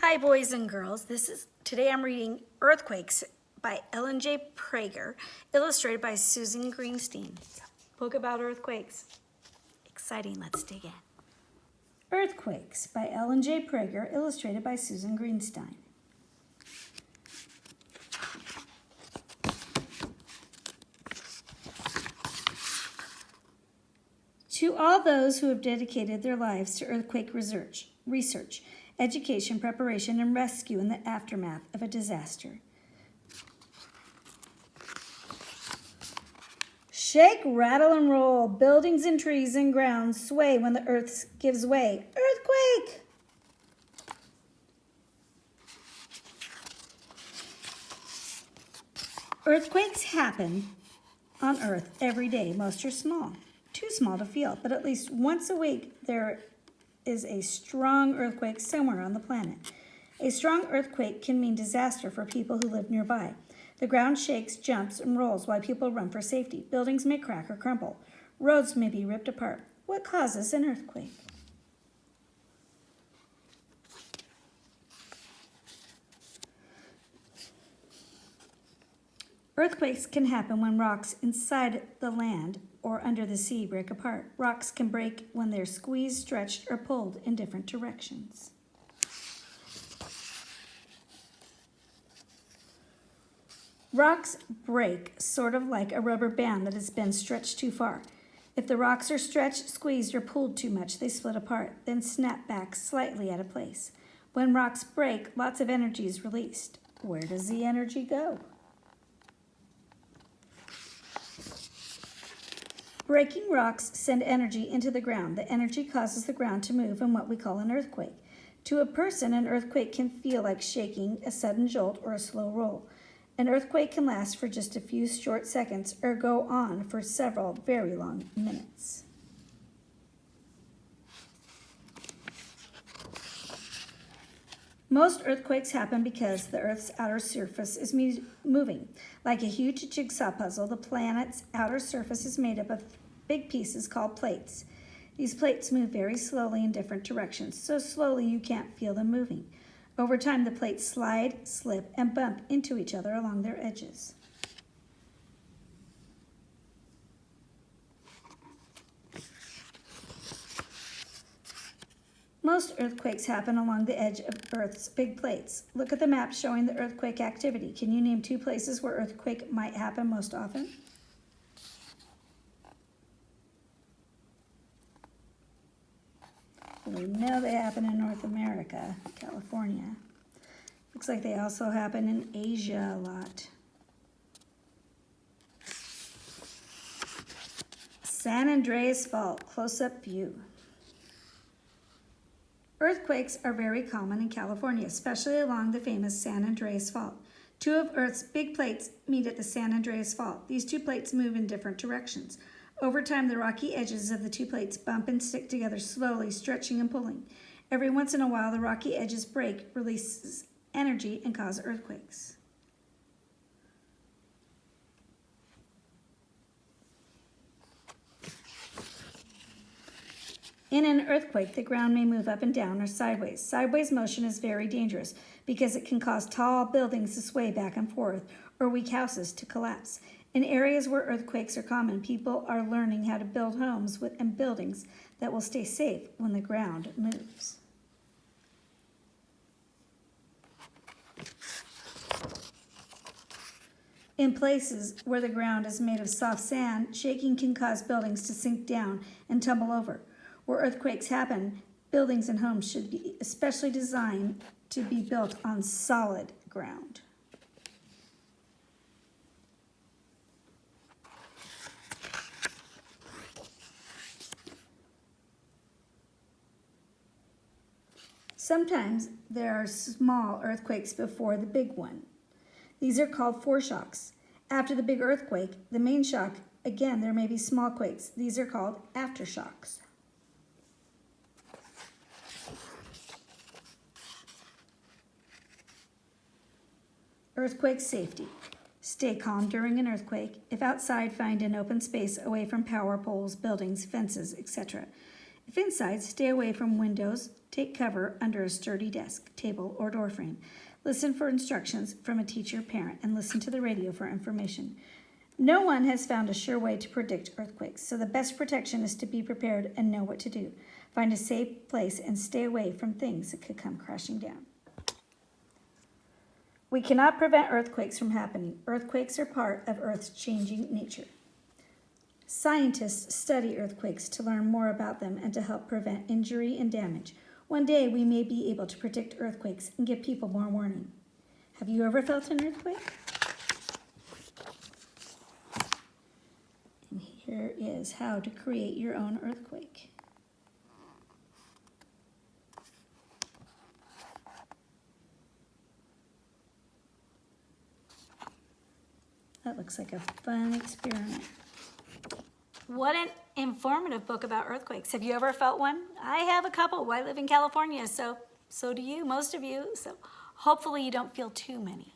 Hi, boys and girls. Today I'm reading Earthquakes by Ellen J. Prager, illustrated by Susan Greenstein. Book about earthquakes. Exciting. Let's dig in. Earthquakes by Ellen J. Prager, illustrated by Susan Greenstein. To all those who have dedicated their lives to earthquake research, education, preparation, and rescue in the aftermath of a disaster. Shake, rattle, and roll. Buildings and trees and ground sway when the earth gives way. Earthquake! Earthquakes happen on Earth every day. Most are small, too small to feel, but at least once a week there is a strong earthquake somewhere on the planet. A strong earthquake can mean disaster for people who live nearby. The ground shakes, jumps, and rolls while people run for safety. Buildings may crack or crumble. Roads may be ripped apart. What causes an earthquake? Earthquakes can happen when rocks inside the land or under the sea break apart. Rocks can break when they're squeezed, stretched, or pulled in different directions. Rocks break sort of like a rubber band that has been stretched too far. If the rocks are stretched, squeezed, or pulled too much, they split apart, then snap back slightly at a place. When rocks break, lots of energy is released. Where does the energy go? Breaking rocks send energy into the ground. The energy causes the ground to move in what we call an earthquake. To a person, an earthquake can feel like shaking, a sudden jolt, or a slow roll. An earthquake can last for just a few short seconds or go on for several very long minutes. Most earthquakes happen because the Earth's outer surface is moving. Like a huge jigsaw puzzle, the planet's outer surface is made up of big pieces called plates. These plates move very slowly in different directions, so slowly you can't feel them moving. Over time, the plates slide, slip, and bump into each other along their edges. Most earthquakes happen along the edge of Earth's big plates. Look at the map showing the earthquake activity. Can you name two places where earthquake might happen most often? We know they happen in North America, California. Looks like they also happen in Asia a lot. San Andreas Fault, close-up view. Earthquakes are very common in California, especially along the famous San Andreas Fault. Two of Earth's big plates meet at the San Andreas Fault. These two plates move in different directions. Over time, the rocky edges of the two plates bump and stick together slowly, stretching and pulling. Every once in a while, the rocky edges break, releases energy, and cause earthquakes. In an earthquake, the ground may move up and down or sideways. Sideways motion is very dangerous because it can cause tall buildings to sway back and forth or weak houses to collapse. In areas where earthquakes are common, people are learning how to build homes and buildings that will stay safe when the ground moves. In places where the ground is made of soft sand, shaking can cause buildings to sink down and tumble over. Where earthquakes happen, buildings and homes should be especially designed to be built on solid ground. Sometimes there are small earthquakes before the big one. These are called foreshocks. After the big earthquake, the main shock, again, there may be small quakes. These are called aftershocks. Earthquake safety. Stay calm during an earthquake. If outside, find an open space away from power poles, buildings, fences, etc. If inside, stay away from windows. Take cover under a sturdy desk, table, or door frame. Listen for instructions from a teacher or parent, and listen to the radio for information. No one has found a sure way to predict earthquakes, so the best protection is to be prepared and know what to do. Find a safe place and stay away from things that could come crashing down. We cannot prevent earthquakes from happening. Earthquakes are part of Earth's changing nature. Scientists study earthquakes to learn more about them and to help prevent injury and damage. One day we may be able to predict earthquakes and give people more warning. Have you ever felt an earthquake? And here is how to create your own earthquake. That looks like a fun experiment. What an informative book about earthquakes. Have you ever felt one? I have a couple. I live in California, so do you, most of you. So hopefully you don't feel too many.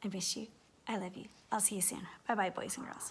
I miss you. I love you. I'll see you soon. Bye-bye, boys and girls.